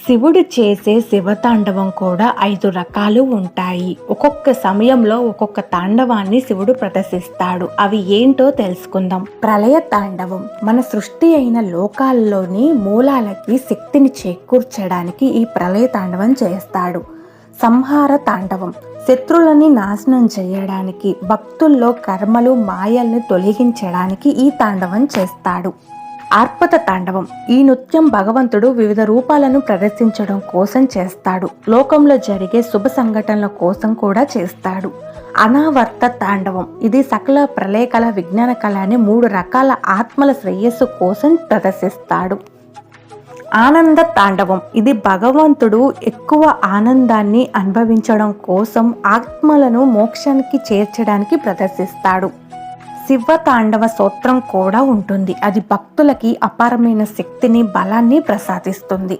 శివుడు చేసే శివతాండవం కూడా 5 రకాలు ఉంటాయి. ఒక్కొక్క సమయంలో ఒక్కొక్క తాండవాన్ని శివుడు ప్రదర్శిస్తాడు. అవి ఏంటో తెలుసుకుందాం. ప్రళయ తాండవం మన సృష్టి అయిన లోకాల్లోని మూలాలకి శక్తిని చేకూర్చడానికి ఈ ప్రళయ తాండవం చేస్తాడు. సంహార తాండవం శత్రువులని నాశనం చేయడానికి, భక్తుల్లో కర్మలు మాయల్ని తొలగించడానికి ఈ తాండవం చేస్తాడు. ఆర్పత తాండవం ఈ నృత్యం భగవంతుడు వివిధ రూపాలను ప్రదర్శించడం కోసం చేస్తాడు. లోకంలో జరిగే శుభ సంఘటనల కోసం కూడా చేస్తాడు. అనావర్త తాండవం ఇది సకల ప్రళయ కళ, విజ్ఞాన కళ అనే 3 రకాల ఆత్మల శ్రేయస్సు కోసం ప్రదర్శిస్తాడు. ఆనంద తాండవం ఇది భగవంతుడు ఎక్కువ ఆనందాన్ని అనుభవించడం కోసం ఆత్మలను మోక్షానికి చేర్చడానికి ప్రదర్శిస్తాడు. శివ తాండవ స్తోత్రం కూడా ఉంటుంది. అది భక్తులకి అపారమైన శక్తిని, బలాన్ని ప్రసాదిస్తుంది.